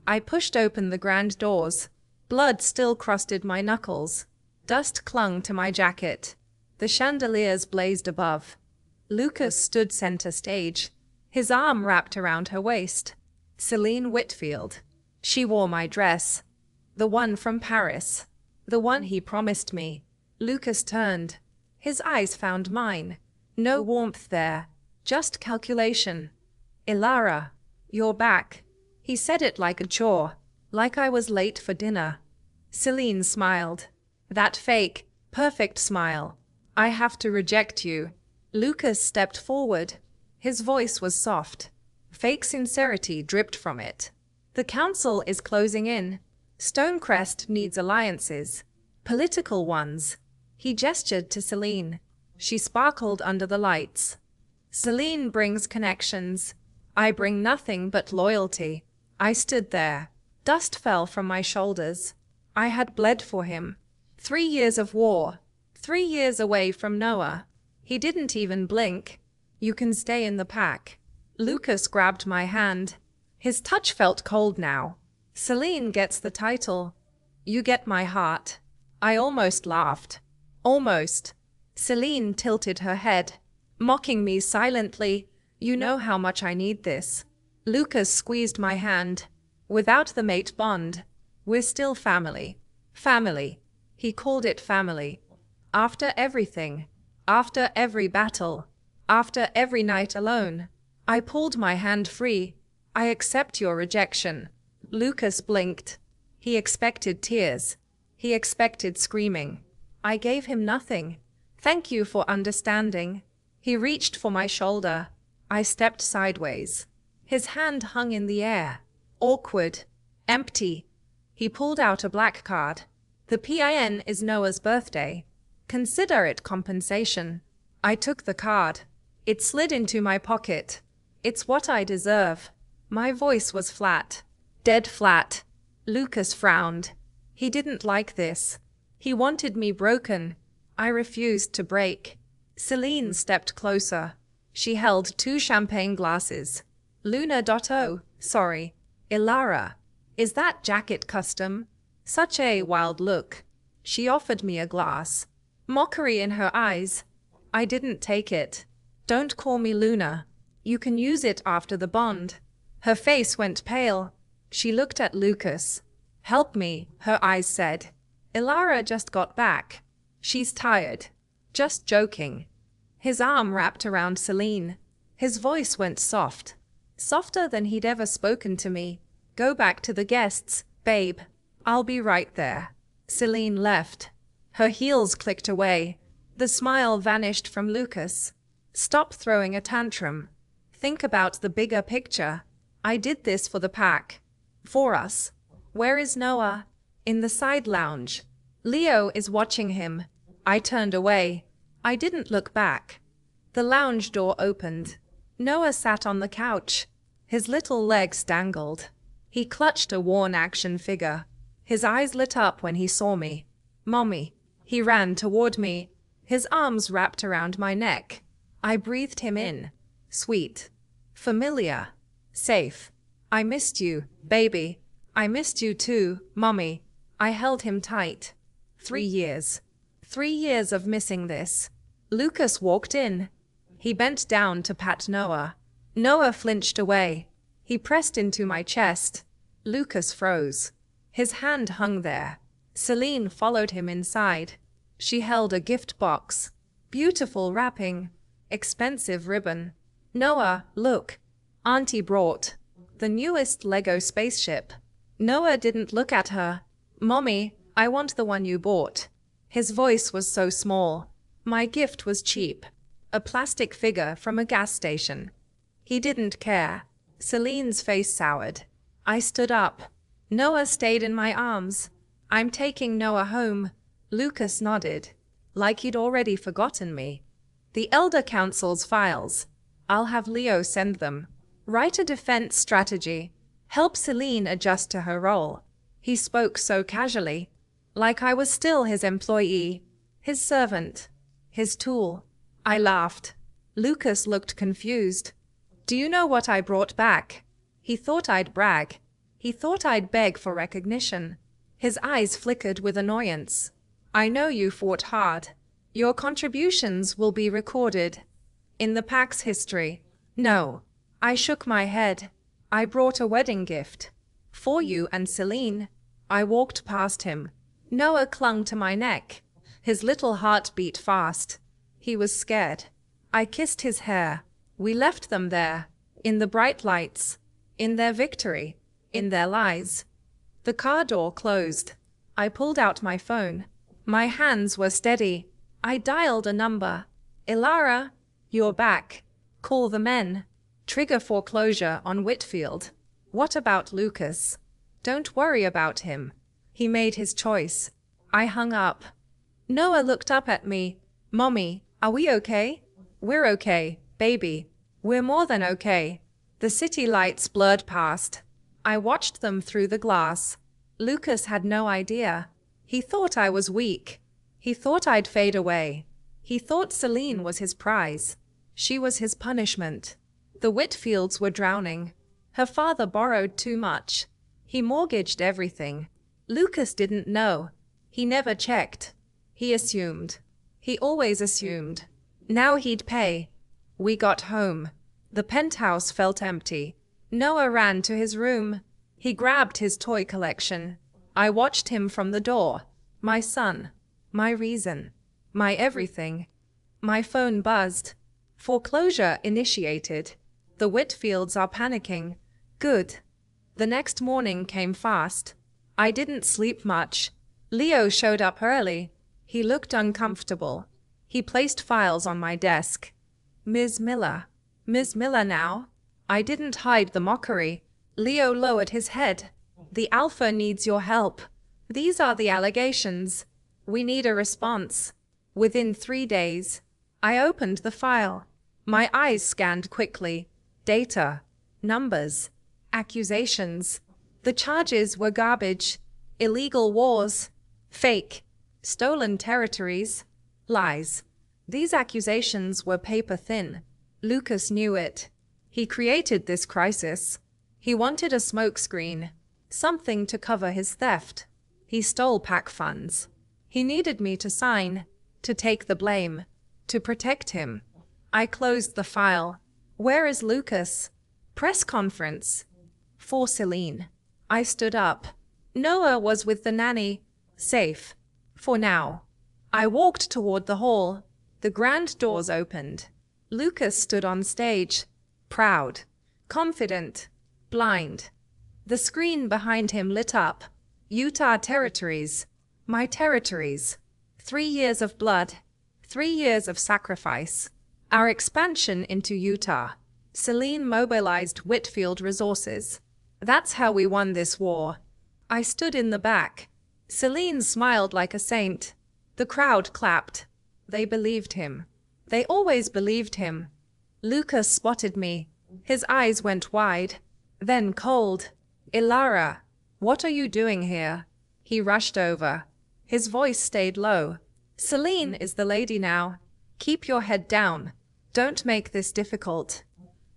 I pushed open the grand doors. Blood still crusted my knuckles. Dust clung to my jacket. The chandeliers blazed above. Lucas stood center stage, his arm wrapped around her waist. Celine Whitfield. She wore my dress. The one from Paris. The one he promised me. Lucas turned. His eyes found mine. No warmth there, just calculation. "Ilara, you're back." He said it like a chore, like I was late for dinner. Celine smiled. That fake, perfect smile. "I have to reject you." Lucas stepped forward. His voice was soft. Fake sincerity dripped from it. "The council is closing in. Stonecrest needs alliances. Political ones." He gestured to Celine. She sparkled under the lights. "Celine brings connections. I bring nothing but loyalty." I stood there. Dust fell from my shoulders. I had bled for him. 3 years of war. 3 years away from Noah. He didn't even blink. "You can stay in the pack." Lucas grabbed my hand. His touch felt cold now. "Celine gets the title. You get my heart." I almost laughed. Almost. Celine tilted her head, mocking me silently. "You know how much I need this." Lucas squeezed my hand. "Without the mate bond, we're still family." Family. He called it family. After everything. After every battle. After every night alone. I pulled my hand free. "I accept your rejection." Lucas blinked. He expected tears. He expected screaming. I gave him nothing. "Thank you for understanding." He reached for my shoulder. I stepped sideways. His hand hung in the air. Awkward. Empty. He pulled out a black card. "The PIN is Noah's birthday. Consider it compensation." I took the card. It slid into my pocket. "It's what I deserve." My voice was flat. Dead flat. Lucas frowned. He didn't like this. He wanted me broken. I refused to break. Celine stepped closer. She held 2 champagne glasses. "Luna.oh, sorry. Ilara. Is that jacket custom?" Such a wild look. She offered me a glass. Mockery in her eyes. I didn't take it. "Don't call me Luna. You can use it after the bond." Her face went pale. She looked at Lucas. "Help me," her eyes said. "Ilara just got back. She's tired." "Just joking." His arm wrapped around Celine. His voice went soft. Softer than he'd ever spoken to me. "Go back to the guests, babe. I'll be right there." Celine left. Her heels clicked away. The smile vanished from Lucas. "Stop throwing a tantrum. Think about the bigger picture. I did this for the pack. For us. Where is Noah?" "In the side lounge. Leo is watching him." I turned away. I didn't look back. The lounge door opened. Noah sat on the couch. His little legs dangled. He clutched a worn action figure. His eyes lit up when he saw me. "Mommy." He ran toward me, his arms wrapped around my neck. I breathed him in. Sweet. Familiar. Safe. "I missed you, baby." "I missed you too, Mommy." I held him tight. 3 years. 3 years of missing this. Lucas walked in. He bent down to pat Noah. Noah flinched away. He pressed into my chest. Lucas froze. His hand hung there. Celine followed him inside. She held a gift box. Beautiful wrapping. Expensive ribbon. "Noah, look. Auntie brought the newest Lego spaceship." Noah didn't look at her. "Mommy, I want the one you bought." His voice was so small. My gift was cheap. A plastic figure from a gas station. He didn't care. Celine's face soured. I stood up. Noah stayed in my arms. "I'm taking Noah home." Lucas nodded, like he'd already forgotten me. "The Elder Council's files. I'll have Leo send them. Write a defense strategy. Help Celine adjust to her role." He spoke so casually, like I was still his employee, his servant, his tool. I laughed. Lucas looked confused. "Do you know what I brought back?" He thought I'd brag. He thought I'd beg for recognition. His eyes flickered with annoyance. I know you fought hard. Your contributions will be recorded in the pack's history. No. I shook my head. I brought a wedding gift. For you and Celine. I walked past him. Noah clung to my neck. His little heart beat fast. He was scared. I kissed his hair. We left them there, in the bright lights, in their victory, in their lies. The car door closed. I pulled out my phone. My hands were steady. I dialed a number. Ilara, you're back. Call the men. Trigger foreclosure on Whitfield. What about Lucas? Don't worry about him. He made his choice. I hung up. Noah looked up at me. Mommy, are we okay? We're okay, baby. We're more than okay. The city lights blurred past. I watched them through the glass. Lucas had no idea. He thought I was weak. He thought I'd fade away. He thought Celine was his prize. She was his punishment. The Whitfields were drowning. Her father borrowed too much. He mortgaged everything. Lucas didn't know. He never checked. He assumed. He always assumed. Now he'd pay. We got home. The penthouse felt empty. Noah ran to his room. He grabbed his toy collection. I watched him from the door. My son. My reason. My everything. My phone buzzed. Foreclosure initiated. The Whitfields are panicking. Good. The next morning came fast. I didn't sleep much. Leo showed up early. He looked uncomfortable. He placed files on my desk. Ms. Miller. Ms. Miller now? I didn't hide the mockery. Leo lowered his head. The Alpha needs your help. These are the allegations. We need a response. Within 3 days. I opened the file. My eyes scanned quickly. Data. Numbers. Accusations. The charges were garbage. Illegal wars. Fake. Stolen territories. Lies. These accusations were paper thin. Lucas knew it. He created this crisis. He wanted a smokescreen. Something to cover his theft. He stole PAC funds. He needed me to sign. To take the blame. To protect him. I closed the file. Where is Lucas? Press conference. For Celine. I stood up. Noah was with the nanny. Safe. For now. I walked toward the hall. The grand doors opened. Lucas stood on stage. Proud. Confident. Blind. The screen behind him lit up. Utah territories. My territories. 3 years of blood. 3 years of sacrifice. Our expansion into Utah. Celine mobilized Whitfield resources. That's how we won this war. I stood in the back. Celine smiled like a saint. The crowd clapped. They believed him. They always believed him. Lucas spotted me. His eyes went wide. Then cold. Ilara, what are you doing here? He rushed over. His voice stayed low. Celine is the lady now. Keep your head down. Don't make this difficult.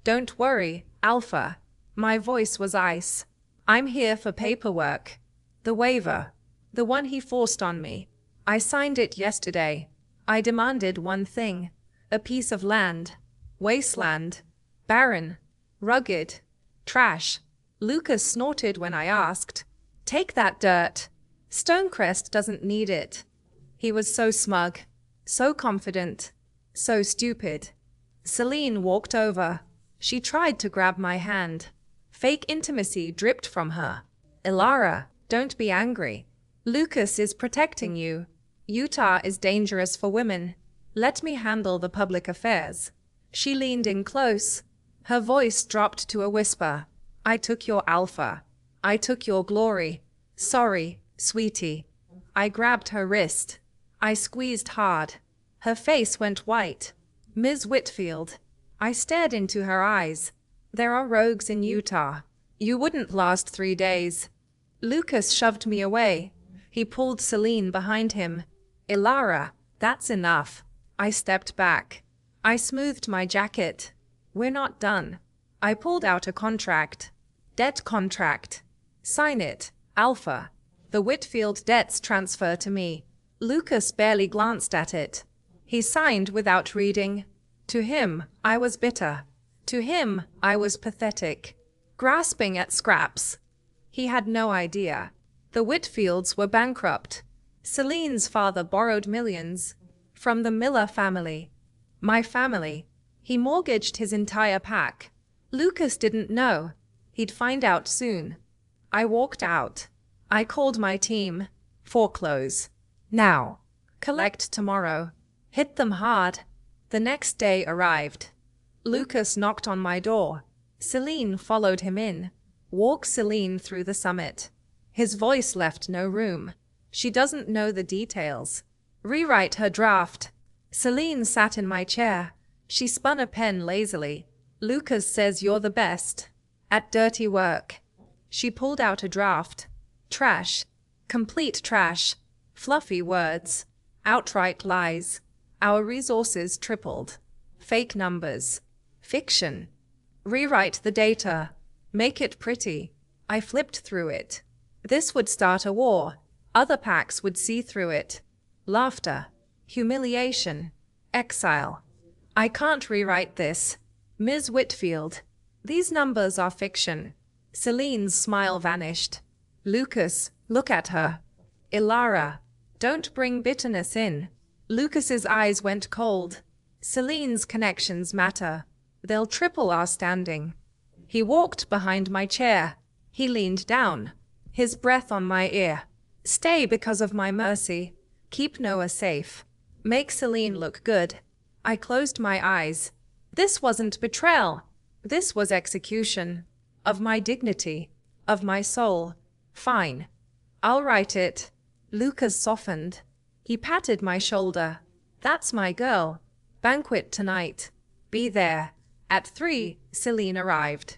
Don't worry, Alpha. My voice was ice. I'm here for paperwork. The waiver. The one he forced on me. I signed it yesterday. I demanded one thing. A piece of land. Wasteland. Barren. Rugged. Trash. Lucas snorted when I asked. Take that dirt. Stonecrest doesn't need it. He was so smug. So confident. So stupid. Celine walked over. She tried to grab my hand. Fake intimacy dripped from her. Ilara, don't be angry. Lucas is protecting you. Utah is dangerous for women. Let me handle the public affairs. She leaned in close. Her voice dropped to a whisper. I took your Alpha. I took your glory. Sorry, sweetie. I grabbed her wrist. I squeezed hard. Her face went white. Ms. Whitfield. I stared into her eyes. There are rogues in Utah. You wouldn't last 3 days. Lucas shoved me away. He pulled Celine behind him. Ilara, that's enough. I stepped back. I smoothed my jacket. We're not done. I pulled out a contract. Debt contract. Sign it, Alpha. The Whitfield debts transfer to me. Lucas barely glanced at it. He signed without reading. To him, I was bitter. To him, I was pathetic. Grasping at scraps. He had no idea. The Whitfields were bankrupt. Celine's father borrowed millions. From the Miller family. My family. He mortgaged his entire pack. Lucas didn't know. He'd find out soon. I walked out. I called my team. Foreclose. Now. Collect tomorrow. Hit them hard. The next day arrived. Lucas knocked on my door. Celine followed him in. Walk Celine through the summit. His voice left no room. She doesn't know the details. Rewrite her draft. Celine sat in my chair. She spun a pen lazily. Lucas says you're the best at dirty work. She pulled out a draft. Trash. Complete trash. Fluffy words. Outright lies. Our resources tripled. Fake numbers. Fiction. Rewrite the data. Make it pretty. I flipped through it. This would start a war. Other packs would see through it. Laughter. Humiliation. Exile. I can't rewrite this. Ms. Whitfield. These numbers are fiction. Celine's smile vanished. Lucas, look at her. Ilara. Don't bring bitterness in. Lucas's eyes went cold. Celine's connections matter. They'll triple our standing. He walked behind my chair. He leaned down. His breath on my ear. Stay because of my mercy. Keep Noah safe. Make Celine look good. I closed my eyes. This wasn't betrayal. This was execution. Of my dignity. Of my soul. Fine. I'll write it. Lucas softened. He patted my shoulder. That's my girl. Banquet tonight. Be there. At 3, Celine arrived.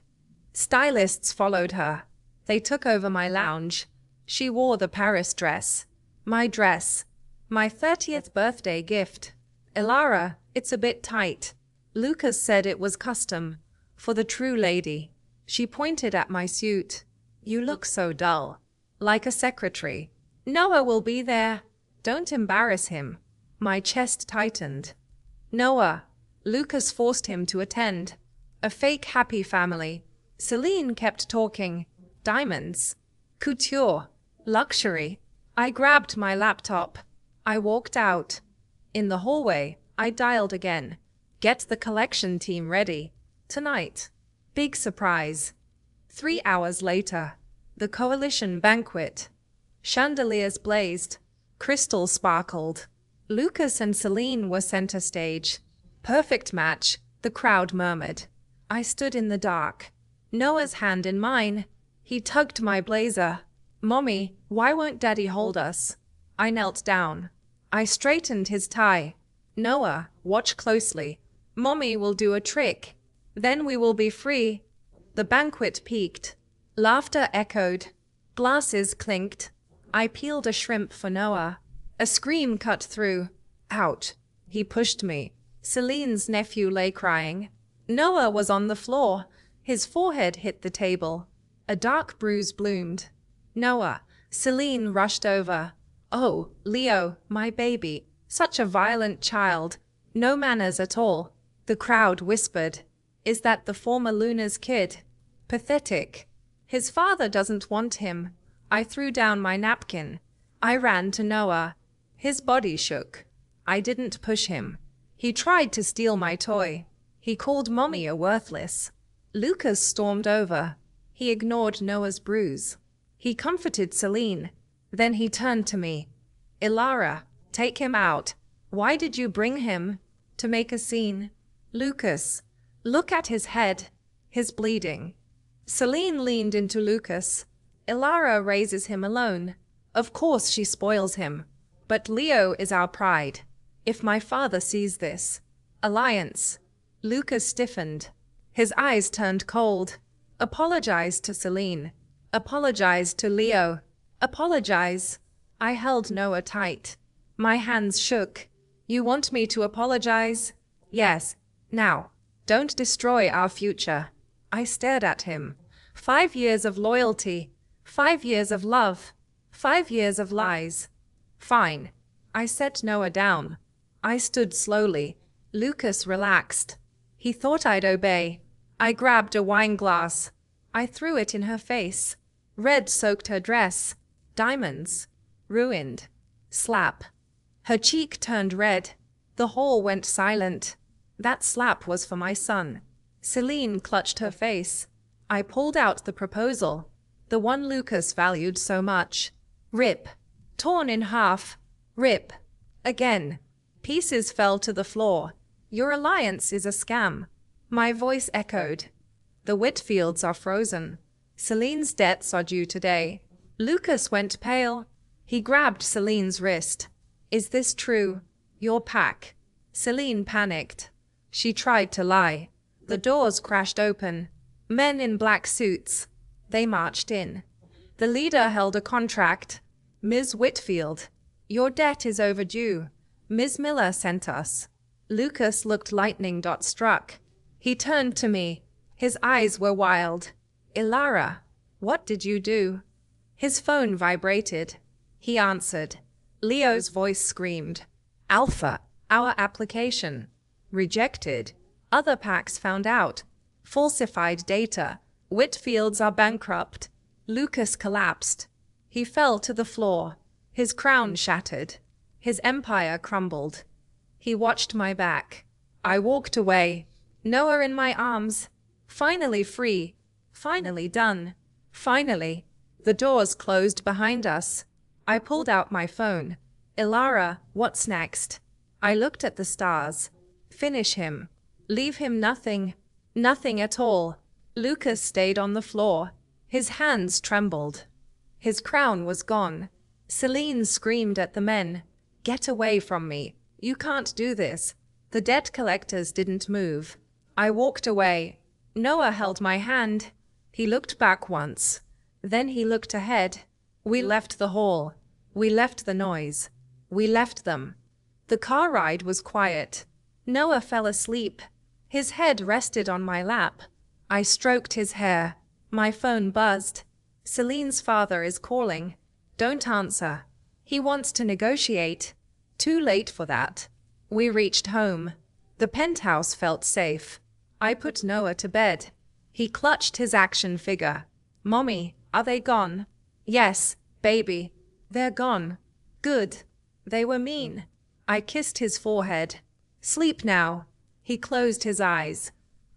Stylists followed her. They took over my lounge. She wore the Paris dress. My dress. My 30th birthday gift. Ilara, it's a bit tight. Lucas said it was custom. For the true lady. She pointed at my suit. You look so dull. Like a secretary. Noah will be there. Don't embarrass him. My chest tightened. Noah. Lucas forced him to attend. A fake happy family. Celine kept talking. Diamonds. Couture. Luxury. I grabbed my laptop. I walked out. In the hallway, I dialed again. Get the collection team ready. Tonight. Big surprise. 3 hours later. The coalition banquet. Chandeliers blazed. Crystals sparkled. Lucas and Celine were center stage. Perfect match, the crowd murmured. I stood in the dark. Noah's hand in mine. He tugged my blazer. Mommy, why won't Daddy hold us? I knelt down. I straightened his tie. Noah, watch closely. Mommy will do a trick. Then we will be free. The banquet peaked. Laughter echoed. Glasses clinked. I peeled a shrimp for Noah. A scream cut through. Out. He pushed me. Celine's nephew lay crying. Noah was on the floor. His forehead hit the table. A dark bruise bloomed. Noah. Celine rushed over. Oh, Leo, my baby. Such a violent child. No manners at all. The crowd whispered. Is that the former Luna's kid? Pathetic. His father doesn't want him. I threw down my napkin. I ran to Noah. His body shook. I didn't push him. He tried to steal my toy. He called Mommy a worthless. Lucas stormed over. He ignored Noah's bruise. He comforted Celine. Then he turned to me. Ilara, take him out. Why did you bring him? To make a scene. Lucas, look at his head. He's bleeding. Celine leaned into Lucas. Ilara raises him alone. Of course she spoils him. But Leo is our pride. If my father sees this. Alliance. Lucas stiffened. His eyes turned cold. Apologize to Celine. Apologize to Leo. Apologize. I held Noah tight. My hands shook. You want me to apologize? Yes. Now. Don't destroy our future. I stared at him. 5 years of loyalty. 5 years of love. 5 years of lies. Fine. I set Noah down. I stood slowly. Lucas relaxed. He thought I'd obey. I grabbed a wine glass. I threw it in her face. Red soaked her dress. Diamonds. Ruined. Slap. Her cheek turned red. The hall went silent. That slap was for my son. Celine clutched her face. I pulled out the proposal. The one Lucas valued so much. Rip. Torn in half. Rip. Again. Pieces fell to the floor. Your alliance is a scam. My voice echoed. The Whitfields are frozen. Celine's debts are due today. Lucas went pale. He grabbed Celine's wrist. Is this true? Your pack. Celine panicked. She tried to lie. The doors crashed open. Men in black suits. They marched in. The leader held a contract. Ms. Whitfield, your debt is overdue. Ms. Miller sent us. Lucas looked lightning-struck. He turned to me. His eyes were wild. Ilara, what did you do? His phone vibrated. He answered. Leo's voice screamed. Alpha, our application. Rejected. Other packs found out. Falsified data. Whitfields are bankrupt. Lucas collapsed. He fell to the floor. His crown shattered. His empire crumbled. He watched my back. I walked away. Noah in my arms. Finally free. Finally done. Finally. The doors closed behind us. I pulled out my phone. Ilara, what's next? I looked at the stars. Finish him. Leave him nothing. Nothing at all. Lucas stayed on the floor. His hands trembled. His crown was gone. Celine screamed at the men. Get away from me. You can't do this. The debt collectors didn't move. I walked away. Noah held my hand. He looked back once. Then he looked ahead. We left the hall. We left the noise. We left them. The car ride was quiet. Noah fell asleep. His head rested on my lap. I stroked his hair. My phone buzzed. Celine's father is calling. Don't answer. He wants to negotiate. Too late for that. We reached home. The penthouse felt safe. I put Noah to bed. He clutched his action figure. Mommy, are they gone? Yes, baby. They're gone. Good. They were mean. I kissed his forehead. Sleep now. He closed his eyes.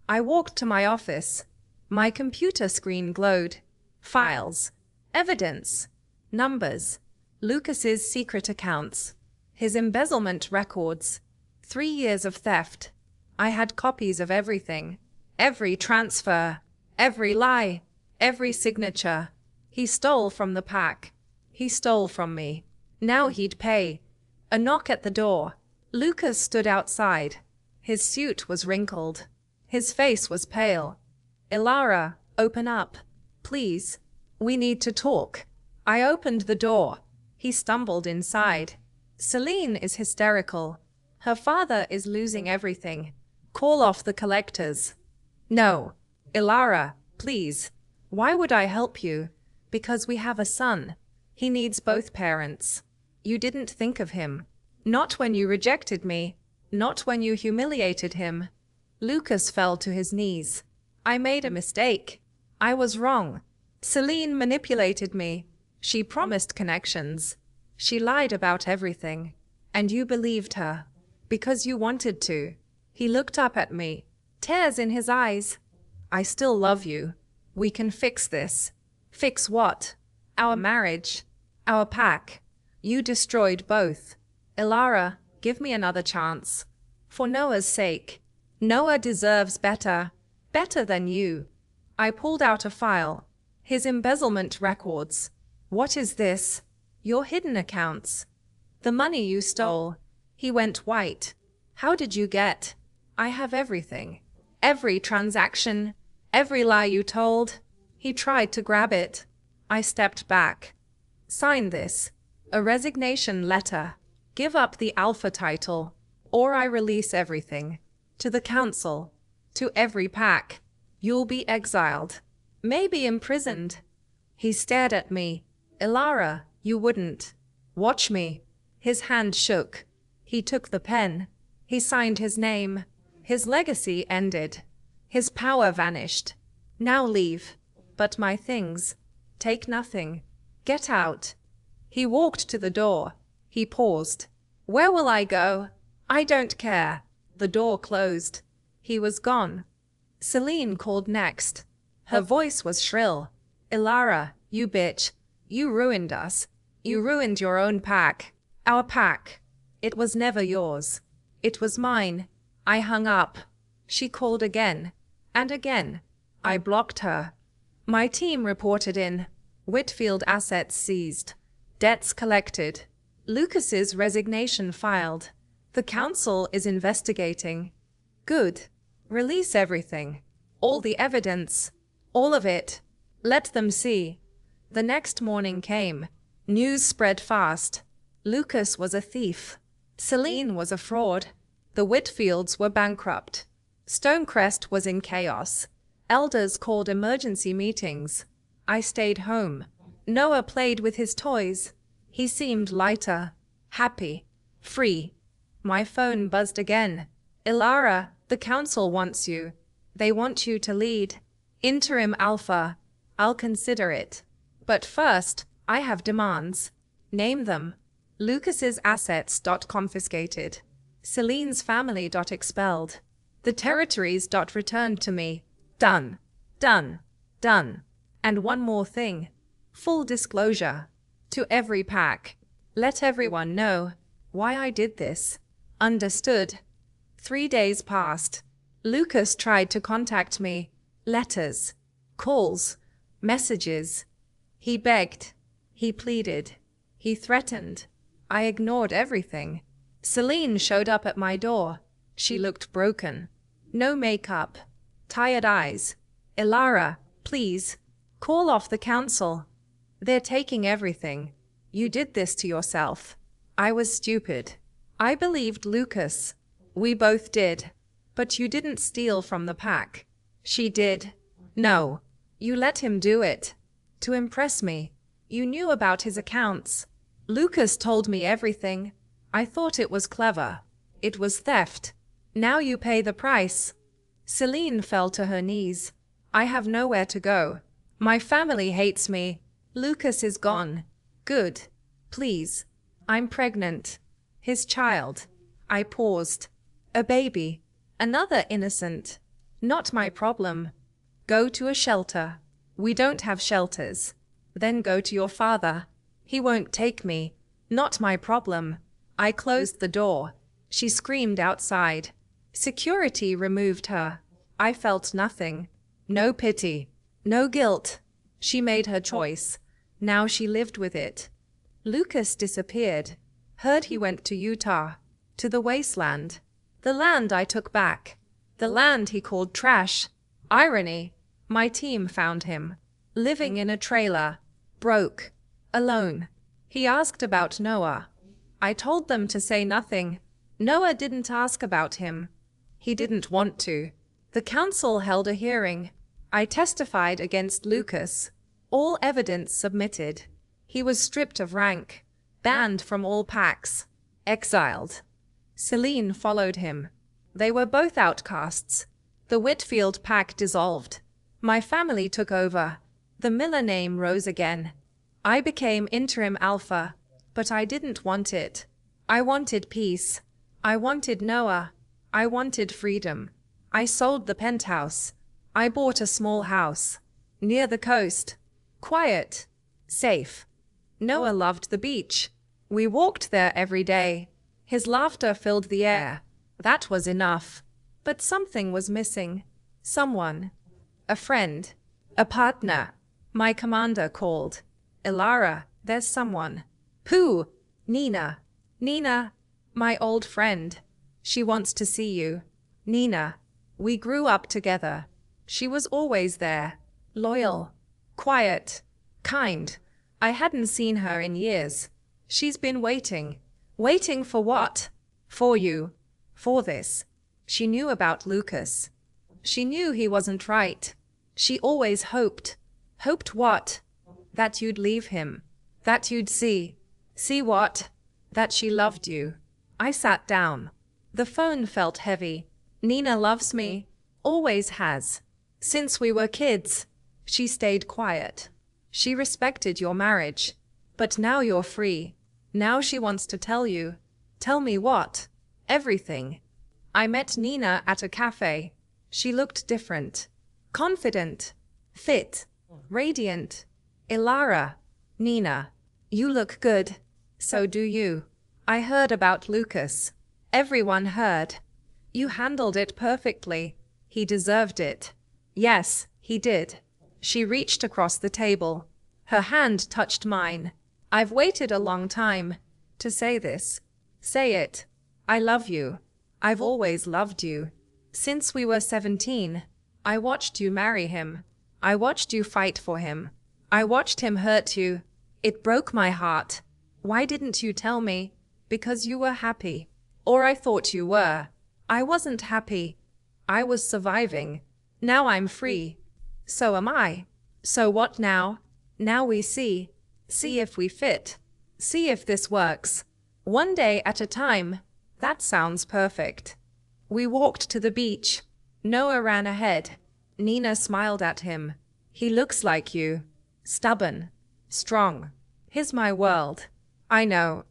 I walked to my office. My computer screen glowed. Files. Evidence. Numbers. Lucas's secret accounts. His embezzlement records. 3 years of theft. I had copies of everything. Every transfer. Every lie. Every signature. He stole from the pack. He stole from me. Now he'd pay. A knock at the door. Lucas stood outside. His suit was wrinkled. His face was pale. Ilara, open up. Please. We need to talk. I opened the door. He stumbled inside. Celine is hysterical. Her father is losing everything. Call off the collectors. No. Ilara, please. Why would I help you? Because we have a son. He needs both parents. You didn't think of him. Not when you rejected me. Not when you humiliated him. Lucas fell to his knees. I made a mistake. I was wrong. Celine manipulated me. She promised connections. She lied about everything. And you believed her. Because you wanted to. He looked up at me. Tears in his eyes. I still love you. We can fix this. Fix what? Our marriage. Our pack. You destroyed both. Ilara, give me another chance. For Noah's sake. Noah deserves better. Better than you. I pulled out a file. His embezzlement records. What is this? Your hidden accounts. The money you stole. He went white. How did you get? I have everything. Every transaction. Every lie you told. He tried to grab it. I stepped back. Sign this. A resignation letter. Give up the Alpha title. Or I release everything. To the council. To every pack. You'll be exiled. Maybe imprisoned. He stared at me. Ilara, you wouldn't. Watch me. His hand shook. He took the pen. He signed his name. His legacy ended. His power vanished. Now leave. But my things. Take nothing. Get out. He walked to the door. He paused. Where will I go? I don't care. The door closed. He was gone. Celine called next. Her voice was shrill. Ilara, you bitch. You ruined us. You ruined your own pack. Our pack. It was never yours. It was mine. I hung up. She called again. And again. I blocked her. My team reported in. Whitfield assets seized. Debts collected. Lucas's resignation filed. The council is investigating. Good. Release everything. All the evidence. All of it. Let them see. The next morning came. News spread fast. Lucas was a thief. Celine was a fraud. The Whitfields were bankrupt. Stonecrest was in chaos. Elders called emergency meetings. I stayed home. Noah played with his toys. He seemed lighter, happy, free. My phone buzzed again. Ilara, the council wants you. They want you to lead. Interim Alpha. I'll consider it. But first, I have demands. Name them. Lucas's assets confiscated. Celine's family expelled. The territories returned to me. Done. Done. Done. And one more thing. Full disclosure. To every pack. Let everyone know why I did this. Understood. 3 days passed. Lucas tried to contact me. Letters. Calls. Messages. He begged. He pleaded. He threatened. I ignored everything. Celine showed up at my door. She looked broken. No makeup. Tired eyes. Ilara, please. Call off the council. They're taking everything. You did this to yourself. I was stupid. I believed Lucas. We both did. But you didn't steal from the pack. She did. No. You let him do it. To impress me. You knew about his accounts. Lucas told me everything. I thought it was clever. It was theft. Now you pay the price. Celine fell to her knees. I have nowhere to go. My family hates me. Lucas is gone. Good. Please. I'm pregnant. His child. I paused. A baby. Another innocent. Not my problem. Go to a shelter. We don't have shelters. Then go to your father. He won't take me. Not my problem. I closed the door. She screamed outside. Security removed her. I felt nothing. No pity. No guilt. She made her choice. Now she lived with it. Lucas disappeared. Heard he went to Utah. To the wasteland. The land I took back. The land he called trash. Irony. My team found him. Living in a trailer. Broke. Alone. He asked about Noah. I told them to say nothing. Noah didn't ask about him. He didn't want to. The council held a hearing. I testified against Lucas. All evidence submitted. He was stripped of rank. Banned from all packs. Exiled. Celine followed him. They were both outcasts. The Whitfield pack dissolved. My family took over. The Miller name rose again. I became Interim Alpha, but I didn't want it. I wanted peace. I wanted Noah. I wanted freedom. I sold the penthouse. I bought a small house. Near the coast. Quiet. Safe. Noah loved the beach. We walked there every day. His laughter filled the air. That was enough. But something was missing. Someone. A friend. A partner. My commander called. Ilara, there's someone. Who? Nina. Nina, my old friend. She wants to see you. Nina. We grew up together. She was always there. Loyal. Quiet. Kind. I hadn't seen her in years. She's been waiting. Waiting for what? For you. For this. She knew about Lucas. She knew he wasn't right. She always hoped. Hoped what? That you'd leave him. That you'd see. See what? That she loved you. I sat down. The phone felt heavy. Nina loves me. Always has. Since we were kids. She stayed quiet. She respected your marriage. But now you're free. Now she wants to tell you. Tell me what? Everything. I met Nina at a cafe. She looked different. Confident. Fit. Radiant. Ilara. Nina. You look good. So do you. I heard about Lucas. Everyone heard. You handled it perfectly. He deserved it. Yes, he did. She reached across the table. Her hand touched mine. I've waited a long time to say this. Say it. I love you. I've always loved you. Since we were 17, I watched you marry him. I watched you fight for him. I watched him hurt you. It broke my heart. Why didn't you tell me? Because you were happy. Or I thought you were. I wasn't happy. I was surviving. Now I'm free. So am I. So what now? Now we see. See if we fit. See if this works. One day at a time. That sounds perfect. We walked to the beach. Noah ran ahead. Nina smiled at him. He looks like you. Stubborn. Strong. He's my world. I know.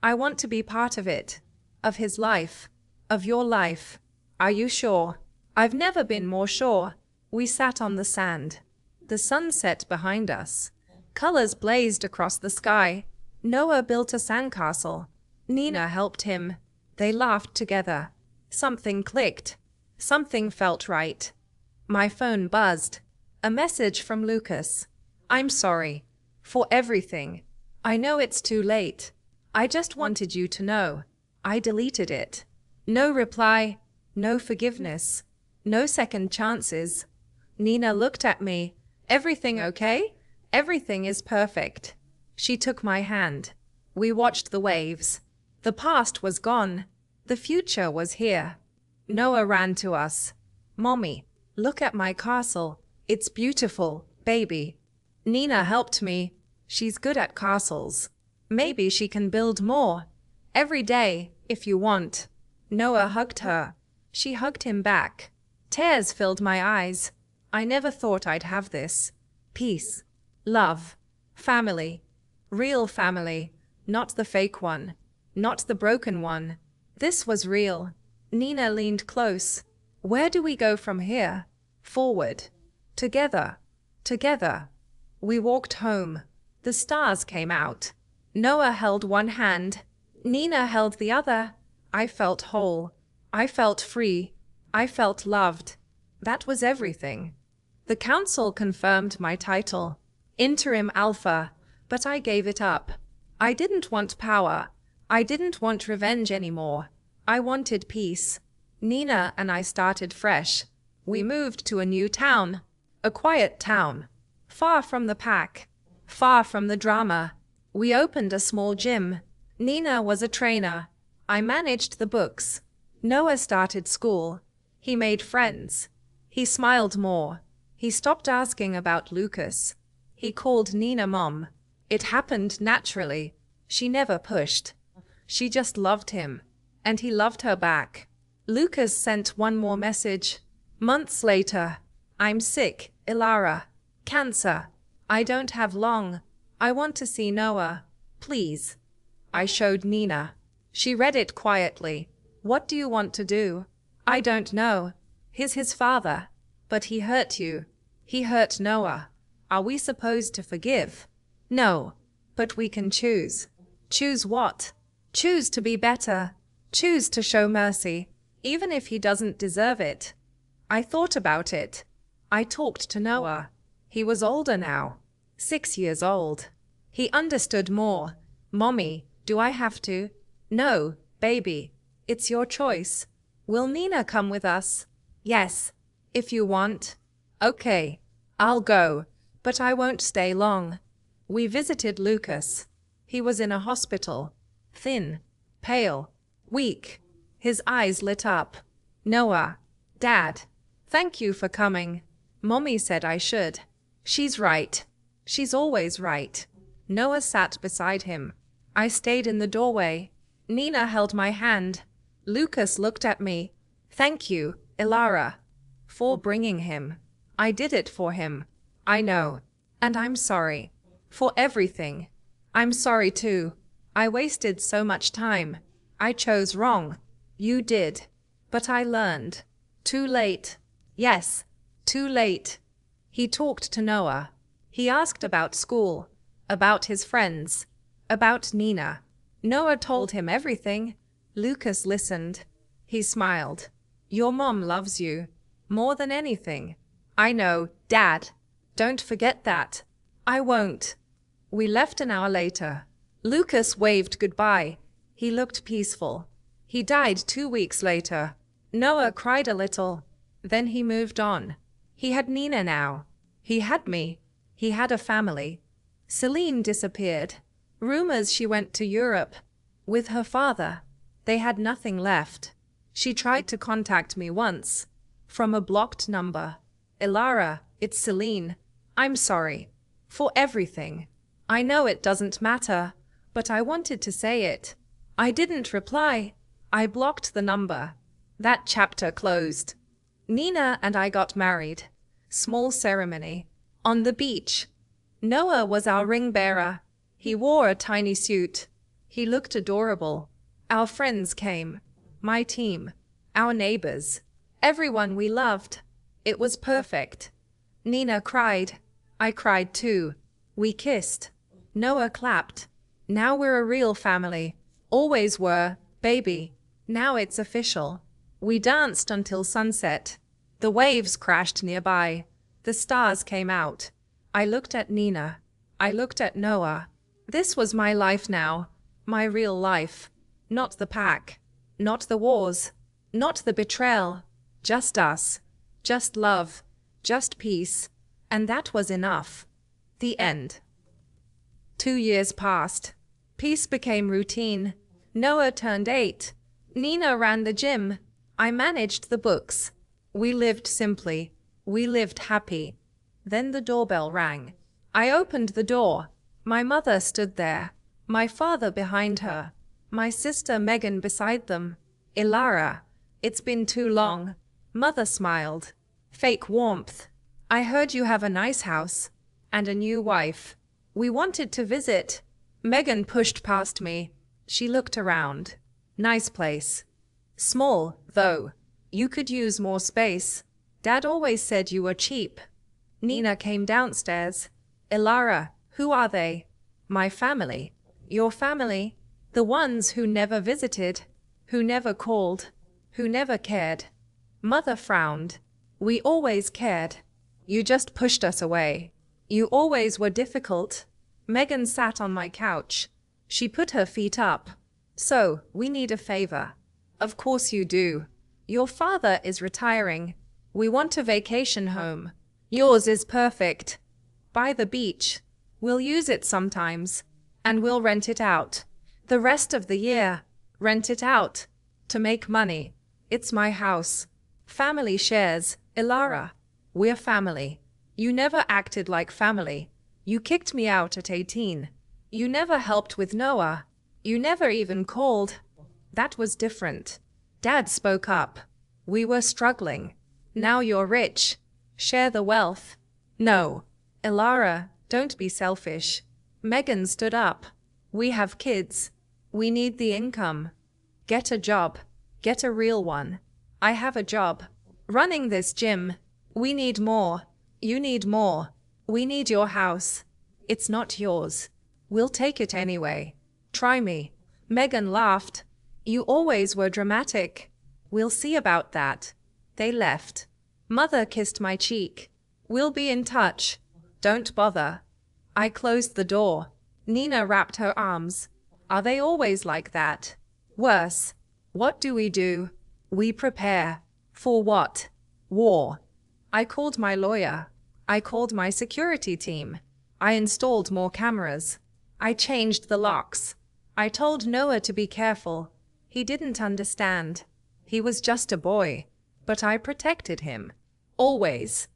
I want to be part of it. Of his life. Of your life. Are you sure? I've never been more sure. We sat on the sand. The sun set behind us. Colors blazed across the sky. Noah built a sandcastle. Nina helped him. They laughed together. Something clicked. Something felt right. My phone buzzed. A message from Lucas. I'm sorry. For everything. I know it's too late. I just wanted you to know. I deleted it. No reply. No forgiveness. No second chances. Nina looked at me. Everything okay? Everything is perfect. She took my hand. We watched the waves. The past was gone. The future was here. Noah ran to us. Mommy, look at my castle. It's beautiful, baby. Nina helped me. She's good at castles. Maybe she can build more. Every day, if you want. Noah hugged her. She hugged him back. Tears filled my eyes. I never thought I'd have this. Peace. Love. Family. Real family. Not the fake one. Not the broken one. This was real. Nina leaned close. Where do we go from here? Forward. Together. Together. We walked home. The stars came out. Noah held one hand. Nina held the other. I felt whole. I felt free. I felt loved. That was everything. The council confirmed my title. Interim Alpha. But I gave it up. I didn't want power. I didn't want revenge anymore. I wanted peace. Nina and I started fresh. We moved to a new town. A quiet town. Far from the pack. Far from the drama. We opened a small gym. Nina was a trainer. I managed the books. Noah started school. He made friends. He smiled more. He stopped asking about Lucas. He called Nina Mom. It happened naturally. She never pushed. She just loved him. And he loved her back. Lucas sent one more message. Months later. I'm sick, Ilara. Cancer. I don't have long. I want to see Noah. Please. I showed Nina. She read it quietly. What do you want to do? I don't know. He's his father. But he hurt you. He hurt Noah. Are we supposed to forgive? No. But we can choose. Choose what? Choose to be better. Choose to show mercy. Even if he doesn't deserve it. I thought about it. I talked to Noah. He was older now. 6 years old. He understood more. Mommy, do I have to? No, baby. It's your choice. Will Nina come with us? Yes. If you want. Okay. I'll go. But I won't stay long. We visited Lucas. He was in a hospital. Thin. Pale. Weak. His eyes lit up. Noah. Dad. Thank you for coming. Mommy said I should. She's right. She's always right. Noah sat beside him. I stayed in the doorway. Nina held my hand. Lucas looked at me. Thank you, Ilara, for bringing him. I did it for him. I know. And I'm sorry. For everything. I'm sorry too. I wasted so much time. I chose wrong. You did. But I learned. Too late. Yes, too late. He talked to Noah. He asked about school, about his friends, about Nina. Noah told him everything. Lucas listened. He smiled. Your mom loves you. More than anything. I know, Dad. Don't forget that. I won't. We left an hour later. Lucas waved goodbye. He looked peaceful. He died 2 weeks later. Noah cried a little. Then he moved on. He had Nina now. He had me. He had a family. Celine disappeared. Rumors she went to Europe. With her father. They had nothing left. She tried to contact me once. From a blocked number. Ilara, it's Celine. I'm sorry. For everything. I know it doesn't matter. But I wanted to say it. I didn't reply. I blocked the number. That chapter closed. Nina and I got married. Small ceremony. On the beach. Noah was our ring bearer. He wore a tiny suit. He looked adorable. Our friends came. My team. Our neighbors. Everyone we loved. It was perfect. Nina cried. I cried too. We kissed. Noah clapped. Now we're a real family. Always were, baby. Now it's official. We danced until sunset. The waves crashed nearby. The stars came out. I looked at Nina. I looked at Noah. This was my life now. My real life. Not the pack. Not the wars. Not the betrayal. Just us. Just love. Just peace. And that was enough. The end. 2 years passed. Peace became routine. Noah turned 8. Nina ran the gym. I managed the books. We lived simply. We lived happy. Then the doorbell rang. I opened the door. My mother stood there. My father behind her. My sister Megan beside them. Ilara. It's been too long. Mother smiled. Fake warmth. I heard you have a nice house. And a new wife. We wanted to visit. Megan pushed past me. She looked around. Nice place. Small, though. You could use more space. Dad always said you were cheap. Nina came downstairs. Ilara, who are they? My family. Your family? The ones who never visited, who never called, who never cared. Mother frowned. We always cared. You just pushed us away. You always were difficult. Megan sat on my couch. She put her feet up. So, we need a favor. Of course you do. Your father is retiring. We want a vacation home. Yours is perfect. By the beach. We'll use it sometimes. And we'll rent it out. The rest of the year. Rent it out. To make money. It's my house. Family shares, Ilara. We're family. You never acted like family. You kicked me out at 18. You never helped with Noah. You never even called. That was different. Dad spoke up. We were struggling. Now you're rich. Share the wealth. No. Ilara, don't be selfish. Megan stood up. We have kids. We need the income. Get a job. Get a real one. I have a job. Running this gym. We need more. You need more. We need your house. It's not yours. We'll take it anyway. Try me. Megan laughed. You always were dramatic. We'll see about that. They left. Mother kissed my cheek. We'll be in touch. Don't bother. I closed the door. Nina wrapped her arms. Are they always like that? Worse. What do? We prepare. For what? War. I called my lawyer. I called my security team. I installed more cameras. I changed the locks. I told Noah to be careful. He didn't understand. He was just a boy. But I protected him. Always.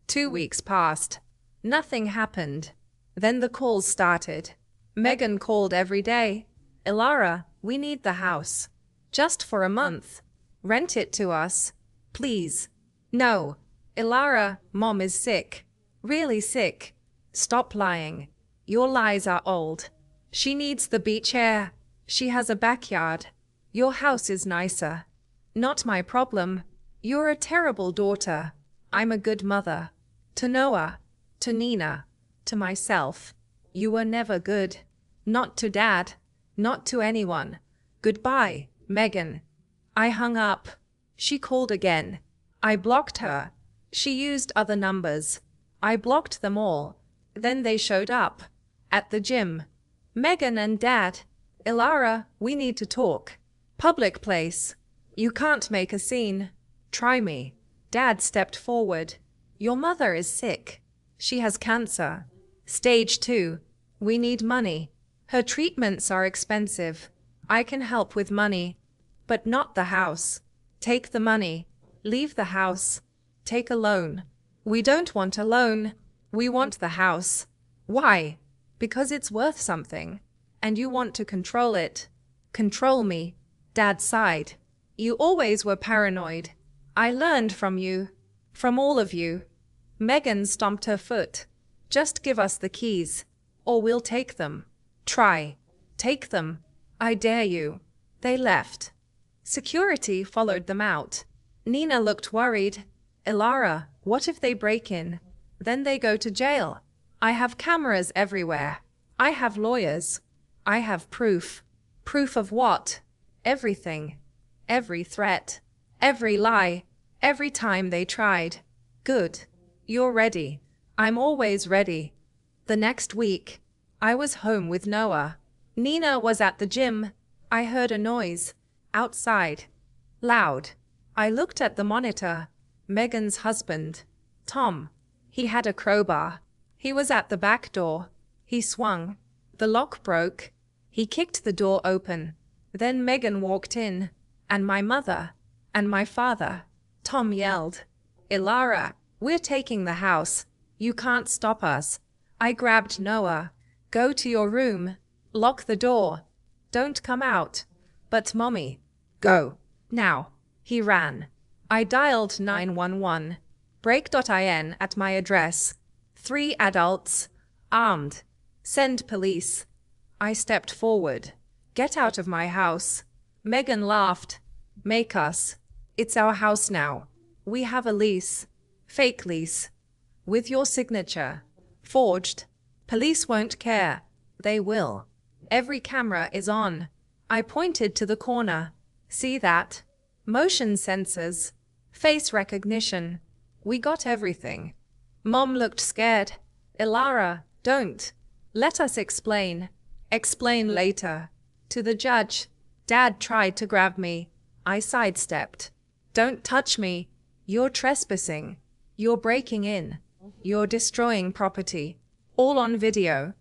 2 weeks passed. Nothing happened. Then the calls started. Megan called every day. Ilara, we need the house. Just for a month. Rent it to us. Please. No. Ilara, Mom is sick. Really sick. Stop lying. Your lies are old. She needs the beach air. She has a backyard. Your house is nicer. Not my problem. You're a terrible daughter. I'm a good mother. To Noah. To Nina. To myself. You were never good. Not to Dad. Not to anyone. Goodbye, Megan. I hung up. She called again. I blocked her. She used other numbers. I blocked them all. Then they showed up. At the gym. Megan and Dad. Ilara, we need to talk. Public place. You can't make a scene. Try me. Dad stepped forward. Your mother is sick. She has cancer. Stage 2. We need money. Her treatments are expensive. I can help with money. But not the house. Take the money. Leave the house. Take a loan. We don't want a loan. We want the house. Why? Because it's worth something. And you want to control it. Control me. Dad sighed. You always were paranoid. I learned from you. From all of you. Megan stomped her foot. Just give us the keys. Or we'll take them. Try. Take them. I dare you. They left. Security followed them out. Nina looked worried. Ilara, what if they break in? Then they go to jail. I have cameras everywhere. I have lawyers. I have proof. Proof of what? Everything. Every threat. Every lie. Every time they tried. Good. You're ready. I'm always ready. The next week, I was home with Noah. Nina was at the gym. I heard a noise. Outside. Loud. I looked at the monitor. Megan's husband. Tom. He had a crowbar. He was at the back door. He swung. The lock broke. He kicked the door open. Then Megan walked in. And my mother. And my father. Tom yelled. Ilara, we're taking the house. You can't stop us. I grabbed Noah. Go to your room. Lock the door. Don't come out. But Mommy. Go. Now. He ran. I dialed 911. Break.in at my address. 3 adults. Armed. Send police. I stepped forward. Get out of my house. Megan laughed. Make us. It's our house now. We have a lease. Fake lease. With your signature. Forged. Police won't care. They will. Every camera is on. I pointed to the corner. See that? Motion sensors. Face recognition. We got everything. Mom looked scared. Ilara, don't. Let us explain. Explain later. To the judge. Dad tried to grab me. I sidestepped. Don't touch me. You're trespassing. You're breaking in. You're destroying property. All on video.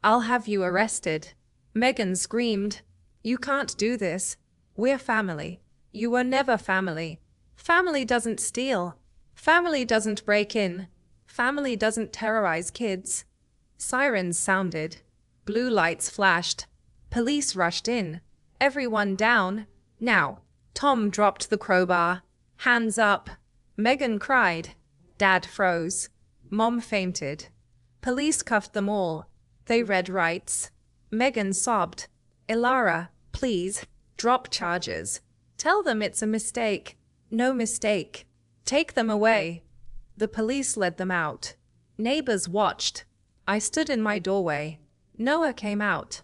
I'll have you arrested. Megan screamed. You can't do this. We're family. You were never family. Family doesn't steal. Family doesn't break in. Family doesn't terrorize kids. Sirens sounded. Blue lights flashed. Police rushed in. Everyone down. Now. Tom dropped the crowbar. Hands up. Megan cried. Dad froze. Mom fainted. Police cuffed them all. They read rights. Megan sobbed. Ilara, please, drop charges. Tell them it's a mistake. No mistake. Take them away. The police led them out. Neighbors watched. I stood in my doorway. Noah came out.